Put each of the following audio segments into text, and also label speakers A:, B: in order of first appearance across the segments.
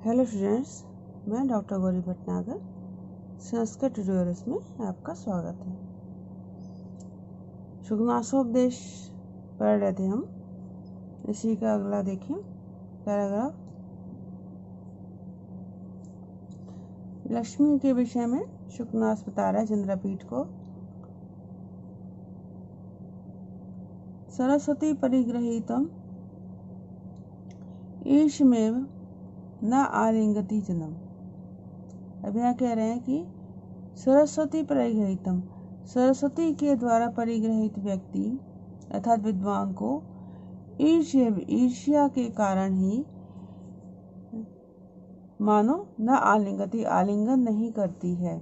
A: Hello students, मैं doctor Gauri Bhatnagar Sanskrit tutorials में आपका स्वागत है। सुगमासोपदेश पढ़ रहे थे हम, इसी का अगला देखें पैराग्राफ। लक्ष्मी के विषय में शुकनास बता रहा है चंद्रपीठ को। सरस्वती परिगृहीतम ईशमेव न आलिंगति जनम। अब यहाँ कह रहे हैं कि सरस्वती परिगृहीतम, सरस्वती के द्वारा परिगृहित व्यक्ति अर्थात विद्वान को ईर्ष्या के कारण ही मानो न आलिंगति, आलिंगन नहीं करती है।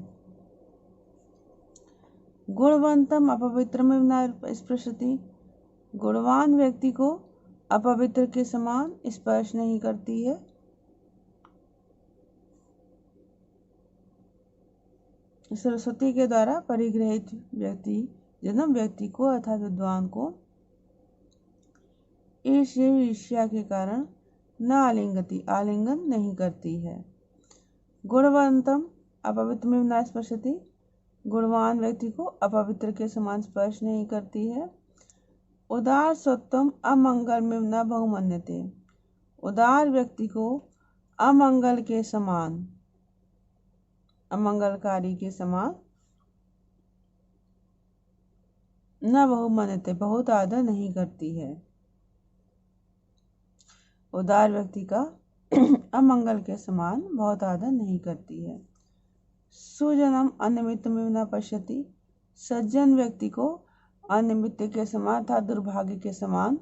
A: गुणवंतम अपवित्रम न स्पृशति, गुणवान व्यक्ति को अपवित्र के समान स्पर्श नहीं करती है। सरस्वती के द्वारा परिगृहित व्यक्ति जन्म व्यक्ति को अर्थात विद्वान को ईर्ष्या के कारण न आलिंगति, आलिंगन नहीं करती है। गुणवंतम अपवित्र में न स्पर्शति, गुणवान व्यक्ति को अपवित्र के समान स्पर्श नहीं करती है। उदार सत्वम अमंगल में न बहुमन्यते, उदार व्यक्ति को अमंगल के समान, अमंगलकारी के समान न बहुमन्यते, बहुत आदर नहीं करती है। उदार व्यक्ति का अमंगल के समान बहुत आदर नहीं करती है। सुजनम अनिमित्त में न पश्यति, सज्जन व्यक्ति को अनिमित्त के समान था दुर्भाग्य के समान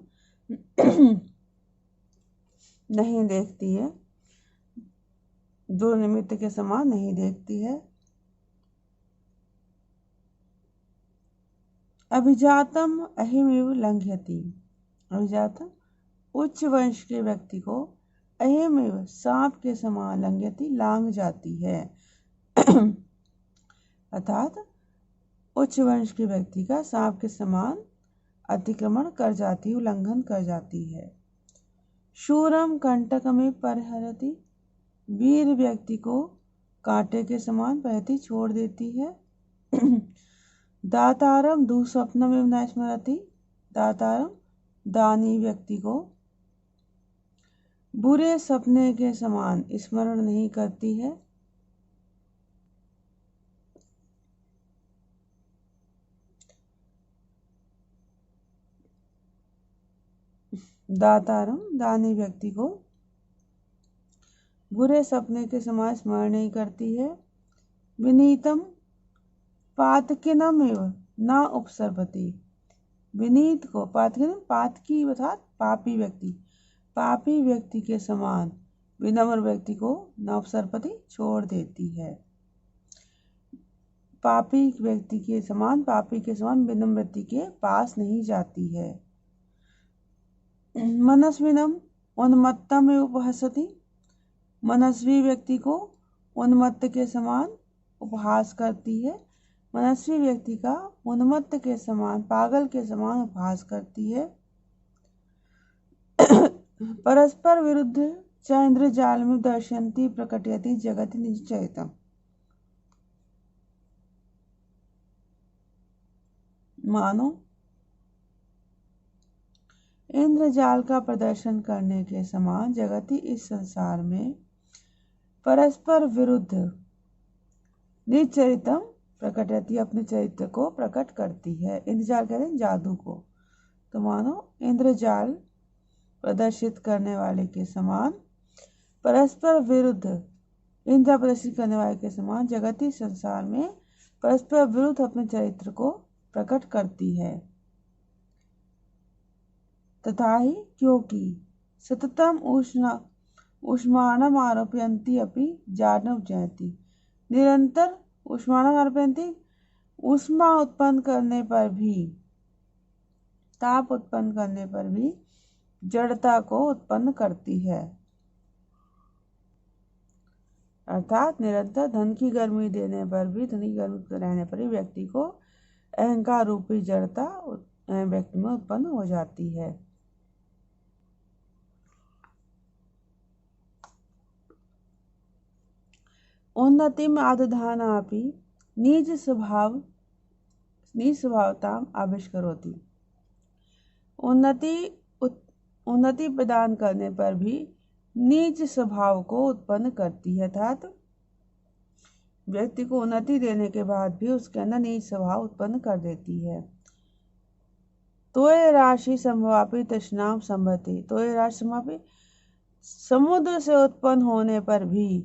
A: नहीं देखती है, दुर्निमित्त के समान नहीं देखती है। अभिजातम अहिमेव लंघयति, अभिजातम उच्च वंश के व्यक्ति को अहिमेव सांप के समान लंघयति लांघ जाती है अर्थात उच्च वंश के व्यक्ति का सांप के समान अतिक्रमण कर जाती है, उल्लंघन कर जाती है। शूरम कंटक में परिहरति, वीर व्यक्ति को कांटे के समान बहती छोड़ देती है। दातारम दुःस्वप्न में न स्मरति, दातारम दानी व्यक्ति को बुरे सपने के समान स्मरण नहीं करती है। दातारम दानी व्यक्ति को बुरे सपने के समान स्मरण नहीं करती है। विनीतम पातकिनम एवं न उपसर्पति, विनीत को पातकिनम पातकी अर्थात पापी व्यक्ति, पापी व्यक्ति के समान विनम्र व्यक्ति को न उपसर्पति छोड़ देती है। पापी व्यक्ति के समान, पापी के समान विनम्र व्यक्ति के पास नहीं जाती है। मनस्विनम उन्मत्तम उपहसति, मनस्वी व्यक्ति को उन्मत्त के समान उपहास करती है। मनस्वी व्यक्ति का उन्मत्त के समान, पागल के समान उपहास करती है। परस्पर विरुद्ध च इंद्रजाल में दर्शन्ति प्रकटयति जगति निश्चयतम, मानो इंद्रजाल का प्रदर्शन करने के समान जगति इस संसार में परस्पर विरुद्ध निचरितम प्रकटयति अपने चरित्र को प्रकट करती है। इंद्रजाल कहते हैं जादू को, तो मानो इंद्रजाल प्रदर्शित करने वाले के समान, परस्पर विरुद्ध इंद्र प्रदर्शित करने वाले के समान जगति संसार में परस्पर विरुद्ध अपने चरित्र को प्रकट करती है। तथा ही क्योंकि सततम उष्माणम आरोपयन्ति अपि जाड्यम उपजयति, निरंतर उष्माणम आरोपयन्ति उष्मा उत्पन्न करने पर भी, ताप उत्पन्न करने पर भी जड़ता को उत्पन्न करती है। अर्थात निरंतर धन की गर्मी देने पर भी, धन की गर्मी रहने पर भी व्यक्ति को अहंकार रूपी जड़ता व्यक्ति में उत्पन्न हो जाती है। उन्नतिम आदधानापि निज स्वभावताम आविष्करोति। उन्नति प्रदान करने पर भी निज स्वभाव को उत्पन्न करती है, अर्थात व्यक्ति को उन्नति देने के बाद भी उसके अंदर निज स्वभाव उत्पन्न कर देती है। तोय राशि संभवापि तृष्णाम संभति। तोय राशि संभवापि, समुद्र से उत्पन्न होने पर भी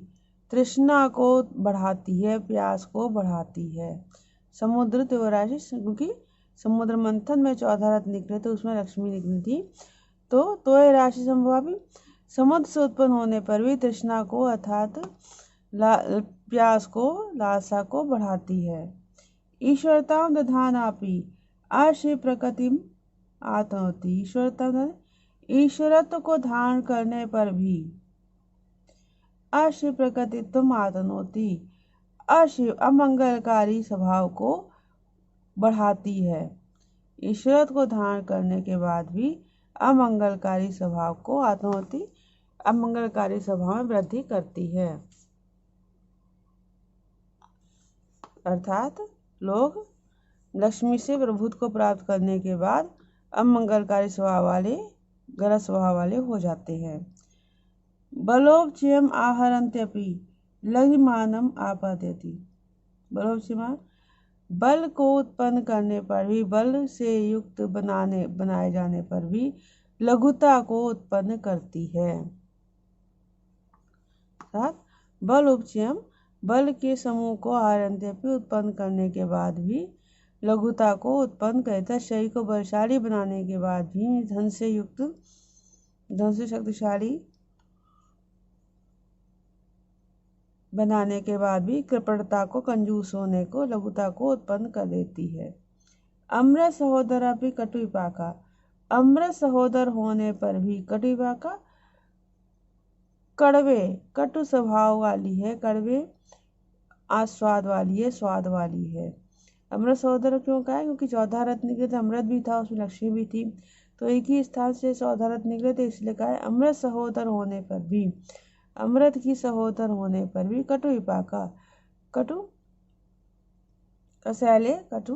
A: तृष्णा को बढ़ाती है, प्यास को बढ़ाती है। समुद्र तोय राशि, क्योंकि समुद्र मंथन में 14 रत्न निकले तो उसमें लक्ष्मी निकली थी। तो तोय राशि संभवापि, समुद्र से उत्पन्न होने पर भी तृष्णा को अर्थात प्यास को, लालसा को बढ़ाती है। ईश्वरताम दधानापि आश्रय प्रकृतिम आत्मवती। ईश्वरत्व को धारण करने पर भी आश्रय प्रकृतित्व आत्मवती, अमंगलकारी स्वभाव को बढ़ाती है। ईश्वरत्व को धारण करने के बाद भी अमंगलकारी स्वभाव को आत्मवती, अमंगलकारी स्वभाव में वृद्धि करती है। अर्थात लोग लक्ष्मी से प्रभुत्व को प्राप्त करने के बाद अमंगलकारी स्वभाव वाले, गलत स्वभाव वाले हो जाते हैं। बलोपचयम आहरन्त्यपि लघिमानम आपादयति। बलोपचयम, बल को उत्पन्न करने पर भी, बल से युक्त बनाए जाने पर भी लघुता को उत्पन्न करती है। अर्थात बल उपचयम, बल के समूह को आहरन्त्यपि उत्पन्न करने के बाद भी लघुता को उत्पन्न करता है। शरीर को बलशाली बनाने के बाद भी, धन से युक्त, धन से शक्तिशाली बनाने के बाद भी कृपणता को, कंजूस होने को, लघुता को उत्पन्न कर देती है। अमृत सहोदर भी कटुविपाका। अमृत सहोदर होने पर भी कटुविपाका, कड़वे, कटु स्वभाव वाली है, कड़वे आस्वाद वाली है, स्वाद वाली है। अमृत सहोदर क्यों कहा है? क्योंकि 14 रत्न निकले थे, अमृत भी था, उसमें लक्ष्मी भी थी, तो एक ही स्थान से 14 रत्न निकले थे, इसलिए कहा है अमृत सहोदर होने पर भी, अमृत की सहोदर होने पर भी कटु विपाका, कटु कसैले, कटु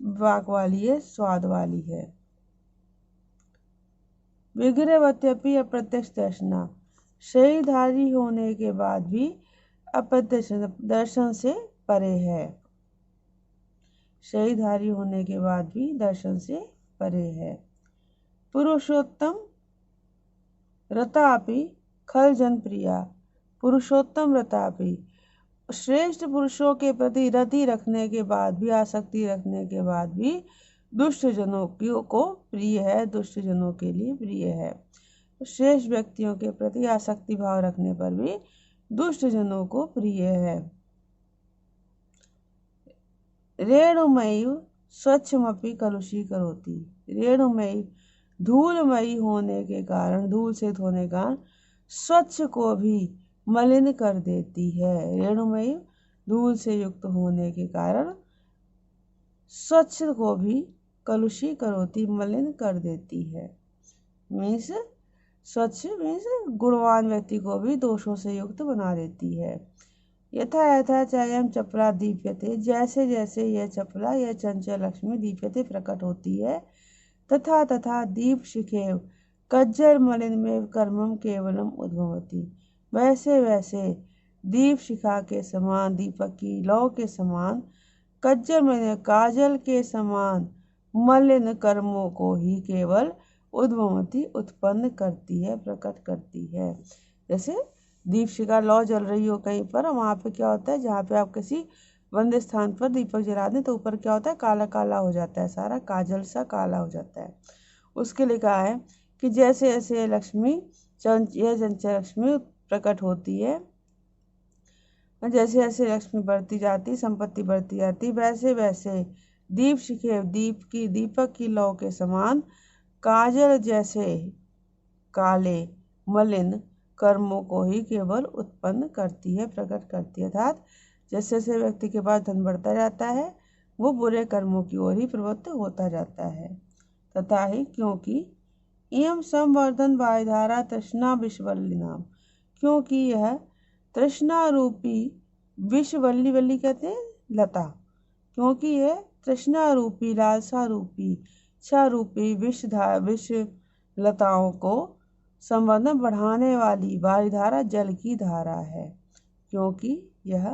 A: विपाक वाली है, स्वाद वाली है। विग्रहवत्यपि अप्रत्यक्ष दर्शना। शरीरधारी होने के बाद भी अप्रत्यक्ष दर्शन से परे है। शरीरधारी होने के बाद भी दर्शन से परे है। पुरुषोत्तम रतापि खल जनप्रिया। पुरुषोत्तम रतापि, श्रेष्ठ पुरुषों के प्रति रति रखने के बाद भी, आसक्ति रखने के बाद भी दुष्ट जनों को प्रिय है, दुष्ट जनों के लिए प्रिय है। तो श्रेष्ठ व्यक्तियों के प्रति आसक्ति भाव रखने पर भी दुष्ट जनों को प्रिय है। रेणुमयी स्वच्छमपि कलुषीकरोति। रेणुमयी, धूलमयी होने के कारण, धूल से होने के कारण स्वच्छ को भी मलिन कर देती है। रेणुमयी, धूल से युक्त होने के कारण स्वच्छ को भी कलुषीकरोति, मलिन कर देती है। मीन्स स्वच्छ मीन्स गुणवान व्यक्ति को भी दोषों से युक्त बना देती है। यथा यथा चायम चपला दीप्यते। जैसे जैसे यह चपला, यह चंचल लक्ष्मी दीप्यते प्रकट होती है, तथा तथा दीप शिखेव कज्जर मलिन में कर्मम केवलम उद्भवती। वैसे वैसे दीप शिखा के समान, दीपक की लौ के समान, कज्जर मलिन काजल के समान मलिन कर्मों को ही केवल उद्भवती, उत्पन्न करती है, प्रकट करती है। जैसे दीप शिखा लौ जल रही हो कहीं पर, वहाँ पे क्या होता है, जहाँ पे आप किसी बंद स्थान पर दीपक जला दें तो ऊपर क्या होता है, काला काला हो जाता है, सारा काजल सा काला हो जाता है। उसके लिए कहा है कि जैसे जैसे लक्ष्मी, यह चंचल लक्ष्मी प्रकट होती है, जैसे जैसे लक्ष्मी बढ़ती जाती, संपत्ति बढ़ती जाती, वैसे वैसे दीप शिखे, दीपक की लौ के समान काजल जैसे काले मलिन कर्मों को ही केवल उत्पन्न करती है, प्रकट करती है। अर्थात जैसे जैसे व्यक्ति के पास धन बढ़ता जाता है, वो बुरे कर्मों की ओर ही प्रवृत्त होता जाता है। तथा ही क्योंकि इयम संवर्धन वायुधारा तृष्णा विश्वलिनाम, क्योंकि यह तृष्णा रूपी विष वल्ली, वल्ली कहते हैं लता, क्योंकि यह तृष्णा रूपी, लालसा रूपी, इच्छा रूपी विष लताओं को संवर्धन बढ़ाने वाली वायुधारा जल की धारा है। क्योंकि यह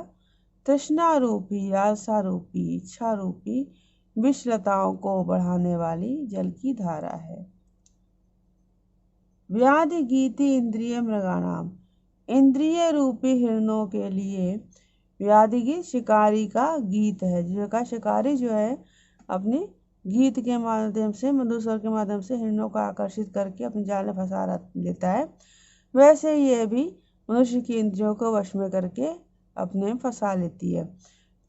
A: तृष्णा रूपी, लालसा रूपी, इच्छा रूपी विषलताओं को बढ़ाने वाली जल की धारा है। व्याधि गीति इंद्रिय मृगाणाम, इंद्रिय रूपी हिरणों के लिए व्याधि गीत शिकारी का गीत है। जो का शिकारी जो है अपने गीत के माध्यम से, मधुर स्वर के माध्यम से हिरणों को आकर्षित करके अपने जाल में फंसा लेता है, वैसे ये भी मनुष्य की इंद्रियों को वश में करके अपने में फंसा लेती है।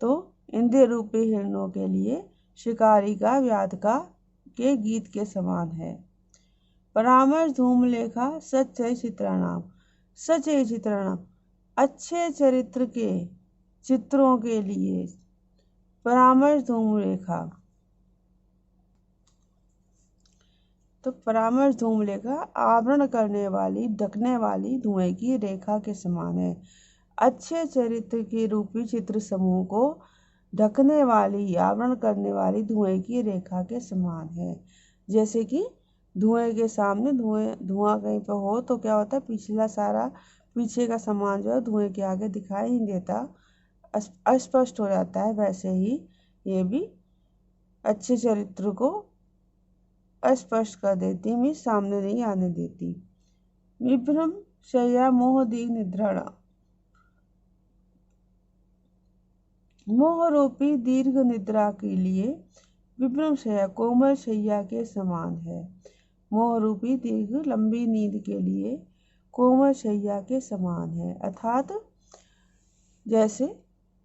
A: तो इंद्रिय रूपी हिरणों के लिए शिकारी का व्याध का के गीत के समान है। परामर्श धूमलेखा सच्चय चित्राणाम, सच्चय चित्राणाम अच्छे चरित्र के चित्रों के लिए परामर्श धूमलेखा। तो परामर्श धूमलेखा आवरण करने वाली, ढकने वाली धुएं की रेखा के समान है। अच्छे चरित्र के रूपी चित्र समूह को ढकने वाली, आवरण करने वाली धुएं की रेखा के समान है। जैसे कि धुएं के सामने धुआं कहीं पर हो तो क्या होता है, पिछला सारा पीछे का सामान जो है धुएं के आगे दिखाई नहीं देता, अस्पष्ट हो जाता है। वैसे ही ये भी अच्छे चरित्र को अस्पष्ट कर देती, मीन सामने नहीं आने देती। विभ्रम शय्या मोह दीर्घ निद्राणा, मोह रूपी दीर्घ निद्रा के लिए विभ्रम शय्या कोमल शैया के समान है। मोह रूपी दीर्घ लंबी नींद के लिए कोमल शैया के समान है। अर्थात जैसे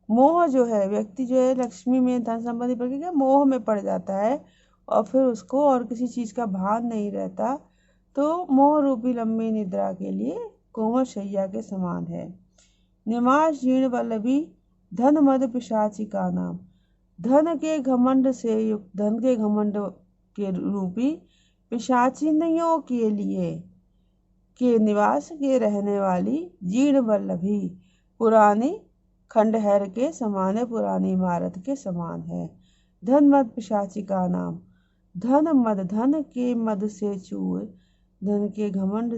A: मोह जो है, व्यक्ति जो है लक्ष्मी में, धन संपत्ति पर क्या मोह में पड़ जाता है और फिर उसको और किसी चीज का भान नहीं रहता, तो मोह रूपी लंबी निद्रा के लिए कोमल शैया के समान है। निमाश जीर्ण वल्लभी धन मद पिशाची का नाम, धन के घमंड से युक्त, धन के घमंड के रूपी पिशाचिनियों के लिए के निवास के रहने वाली जीर्ण वल्लभी पुरानी खंडहर के समान है, पुरानी इमारत के समान है। धन मद पिशाची का नाम, धन मद, धन के मद से चूर, धन के घमंड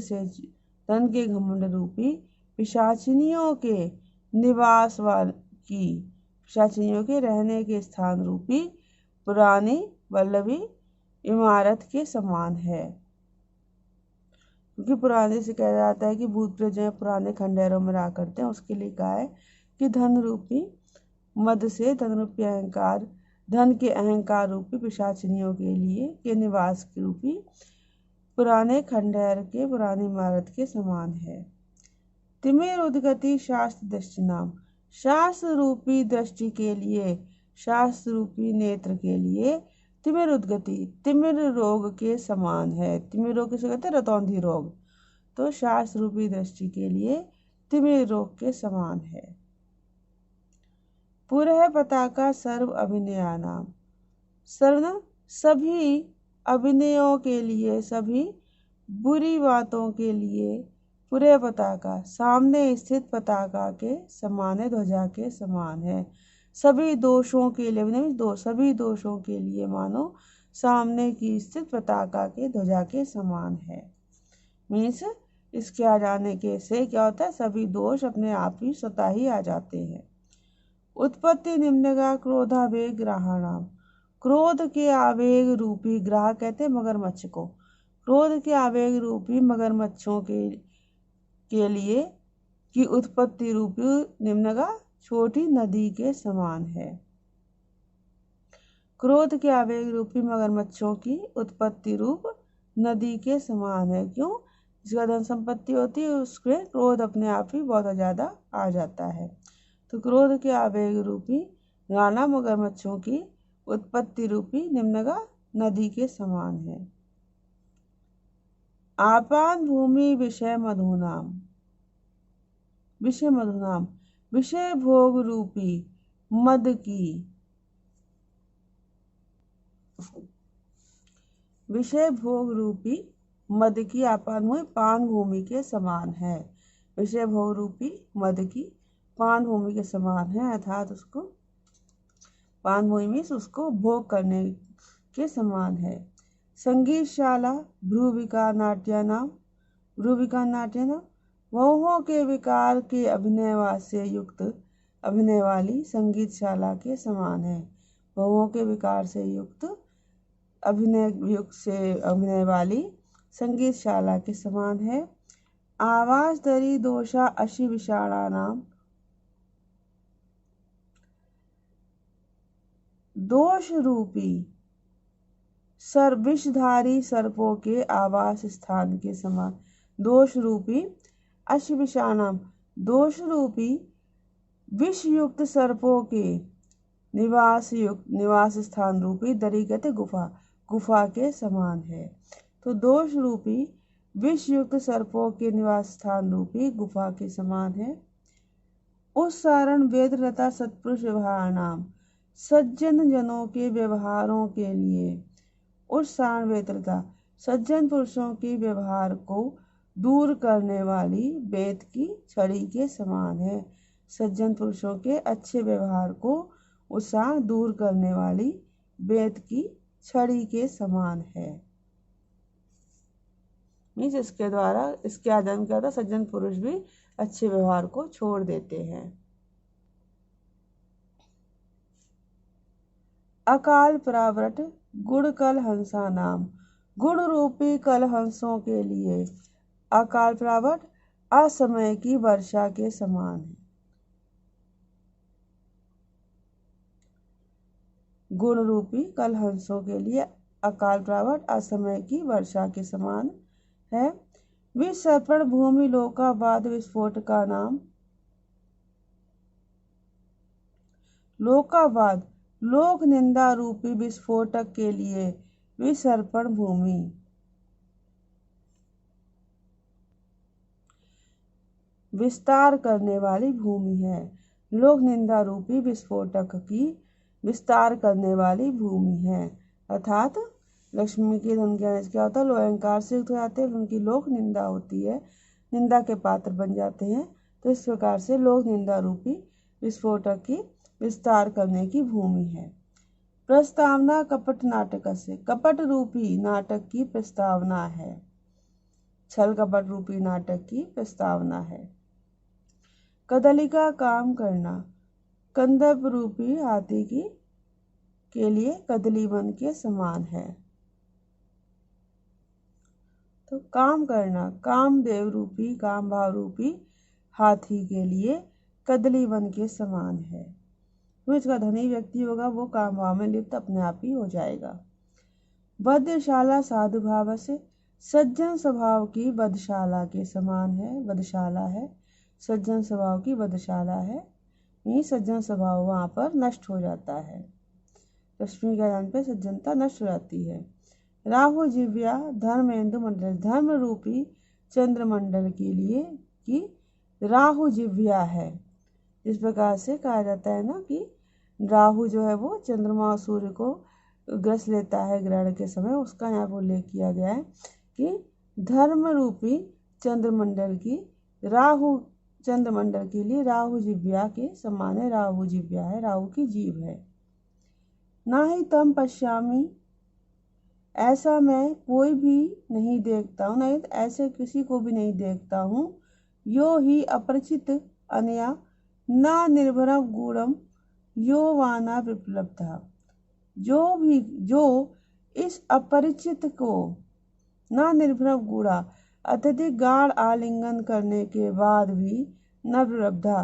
A: रूपी पिशाचिनियों के निवास की, पिशाचिनियों के रहने के स्थान रूपी पुरानी वल्लभी इमारत के समान है। क्योंकि पुराने से कहा जाता है कि भूत प्रेत जो है पुराने खंडहरों में रहा करते हैं, उसके लिए कहा है कि धन रूपी मद से, धन रूपी अहंकार, धन के अहंकार रूपी पिशाचिनियों के लिए के निवास के रूपी पुराने खंडहर के, पुरानी इमारत के समान है। तिमिर उद्गति शास्त्र दृष्टि नाम, शास्त्र रूपी दृष्टि के लिए, शास्त्र रूपी नेत्र के लिए तिमिर उद्गति तिमिर रोग के समान है। तिमिर रोग किसे कहते हैं, रतौंधी रोग। तो शास्त्र रूपी दृष्टि के लिए तिमिर रोग के समान है। पुरः पताका सर्व अभिनया नाम, सर्व सभी अभिनयों के लिए, सभी बुरी बातों के लिए, पुरः पताका सामने स्थित पताका के समान है, ध्वजा के समान है। सभी दोषों के लिए, सभी दोषों के लिए मानो सामने की स्थित पताका के ध्वजा के समान है। मीन्स इसके आ जाने के से क्या होता है, सभी दोष अपने आप ही स्वतः ही आ जाते हैं। उत्पत्ति निम्नगा क्रोधावेग ग्राहणाम, क्रोध के आवेग रूपी, ग्राह कहते हैं मगरमच्छ को, क्रोध के आवेग रूपी मगरमच्छों के लिए की उत्पत्ति रूपी निम्नगा छोटी नदी के समान है। क्रोध के आवेग रूपी मगरमच्छों की उत्पत्ति रूप नदी के समान है। क्यों? जिसका धन संपत्ति होती है उसके क्रोध अपने आप ही बहुत ज़्यादा आ जाता है। तो क्रोध के आवेग रूपी नाना मगरमच्छों की उत्पत्ति रूपी निम्नगा नदी के समान है। आपान भूमि विषय मधुनाम, विषय मधुनाम विषय भोग रूपी मद की, विषय भोग रूपी मद की आपान भूमि पान भूमि के समान है। विषय भोग रूपी मद की पान भूमि के समान है, अर्थात उसको पान भूमि में उसको भोग करने के समान है। संगीतशाला भ्रुविका नाट्यानाम, भ्रुविका नाट्यानाम बहुओं के विकार के अभिनय से युक्त अभिनय वाली संगीतशाला के समान है। बहुओं के विकार से युक्त अभिनय वाली संगीतशाला के समान है। आवास दरी दोषा अशि विषाणानाम, दोष रूपी विषधारी सर्पों के आवास स्थान के समान। दोष रूपी अशि विषाणाम, दोष रूपी विषयुक्त सर्पों के निवास स्थान रूपी दरी कहते गुफा के समान है। तो दोष रूपी विषयुक्त सर्पों के निवास स्थान रूपी गुफा के समान है। उस सारण वेदरता सत्पुरुष व्यवहार नाम, सज्जन जनों के व्यवहारों के लिए उस सारण वेदरता सज्जन पुरुषों के व्यवहार को दूर करने वाली बेत की छड़ी के समान है। सज्जन पुरुषों के अच्छे व्यवहार को उत्साह दूर करने वाली बेत की छड़ी के समान है। मीन्स इसके द्वारा इसके आदान क्या होता, सज्जन पुरुष भी अच्छे व्यवहार को छोड़ देते हैं। अकाल प्रावृत गुण कल हंसा नाम, गुण रूपी कल हंसों के लिए अकाल प्रावृत असमय की वर्षा के समान है। गुण रूपी कल हंसों के लिए अकाल प्रावृत असमय की वर्षा के समान है। विसर्पण भूमि लोकावाद विस्फोट का नाम, लोकावाद लोक निंदा रूपी विस्फोटक के लिए विसर्पण भूमि विस्तार करने वाली भूमि है। लोक निंदा रूपी विस्फोटक की विस्तार करने वाली भूमि है। अर्थात लक्ष्मी के धन ज्ञान क्या होता है, लोग अहंकार से युक्त हो जाते हैं, उनकी लोक निंदा होती है, निंदा के पात्र बन जाते हैं। तो इस प्रकार से लोक निंदा रूपी विस्फोटक की विस्तार करने की भूमि है। प्रस्तावना कपट नाटक से, कपट रूपी नाटक की प्रस्तावना है। छल कपट रूपी नाटक की प्रस्तावना है। कदलिका काम करना, कंदप रूपी हाथी के लिए कदली वन के समान है। तो काम करना कामदेव रूपी काम भाव रूपी हाथी के लिए कदली वन के समान है। तो इसका धनी व्यक्ति होगा वो काम भाव में लिप्त अपने आप ही हो जाएगा। बद्धशाला साधु भाव से, सज्जन स्वभाव की बद्धशाला के समान है। बद्धशाला है सज्जन स्वभाव की बद्धशाला है, सज्जन स्वभाव वहाँ पर नष्ट हो जाता है। लक्ष्मी के आदान पे सज्जनता नष्ट हो जाती है। राहु जिव्या धर्मेंदु मंडल, धर्म रूपी चंद्रमंडल के लिए कि राहु जिव्या है। इस प्रकार से कहा जाता है ना कि राहु जो है वो चंद्रमा और सूर्य को ग्रस लेता है ग्रहण के समय, उसका यहाँ पर उल्लेख किया गया है कि धर्म रूपी चंद्रमंडल की राहु चंद्रमंडल के लिए राहु जिव्या के समान है। राहु जिव्या है, राहु की जीव है। ना ही तम पश्यामी, ऐसा मैं कोई भी नहीं देखता हूँ, नहीं ऐसे किसी को भी नहीं देखता हूँ। यो ही अपरिचित अनया ना निर्भरम गूढ़म यो वाना विप्लब्धा, जो इस अपरिचित को ना निर्भरम गूढ़ा अत्यधिक गाढ़ आलिंगन करने के बाद भी न विलब्धा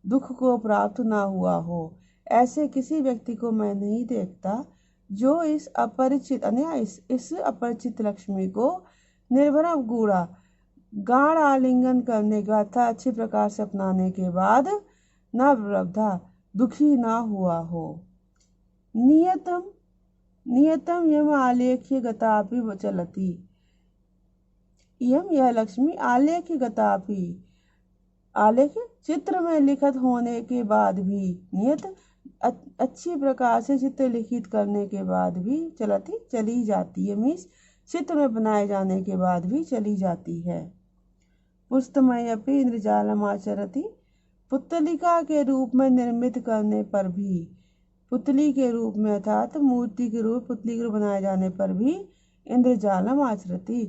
A: दुख को प्राप्त ना हुआ हो, ऐसे किसी व्यक्ति को मैं नहीं देखता जो इस अपरिचित इस अपरिचित लक्ष्मी को निर्भरम गूढ़ा गाढ़ आलिंगन करने के बाद था अच्छी प्रकार से अपनाने के बाद न विलब्धा दुखी ना हुआ हो। नियतम यम आलेख्य गतापि चलती, यह लक्ष्मी आलेख्य गतापि, आलेख चित्र में लिखित होने के बाद भी, नियत अच्छी प्रकार से चित्र लिखित करने के बाद भी चलती चली जाती है, मीन्स चित्र में बनाए जाने के बाद भी चली जाती है। पुस्तमयपि इंद्रजालम आचरति, पुतलिका के रूप में निर्मित करने पर भी, पुतली के रूप में अर्थात मूर्ति के रूप, पुतली के रूप बनाए जाने पर भी इंद्रजालम आचरती,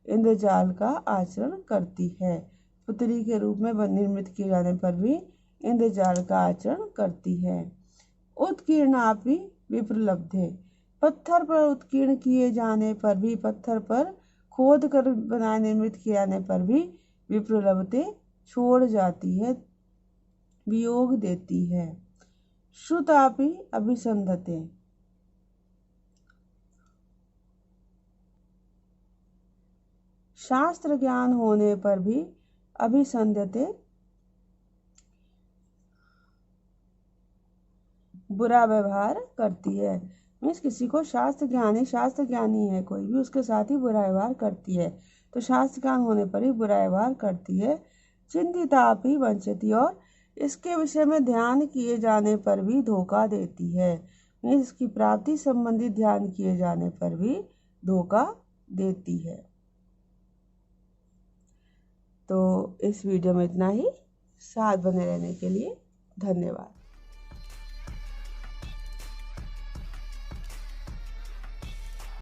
A: इंद्रजाल का आचरण करती है। पुतली के रूप में निर्मित किए जाने पर भी इंद्रजाल का आचरण करती है। उत्कीर्णापि विप्रलब्धे, पत्थर पर उत्कीर्ण किए जाने पर भी, पत्थर पर खोद कर बनाए निर्मित किए जाने पर भी विप्रलब्धे छोड़ जाती है, वियोग देती है। श्रुतापि अभिसंधते, शास्त्र ज्ञान होने पर भी अभिसंधते बुरा व्यवहार करती है। मीन्स किसी को शास्त्र ज्ञानी है कोई भी, उसके साथ ही बुरा व्यवहार करती है, तो शास्त्र ज्ञान होने पर ही बुरा व्यवहार करती है। चिंतितापि वंचती, और इसके विषय में ध्यान किए जाने पर भी धोखा देती है। मीन्स इसकी प्राप्ति संबंधी ध्यान किए जाने पर भी धोखा देती है। तो इस वीडियो में इतना ही। साथ बने रहने के लिए धन्यवाद।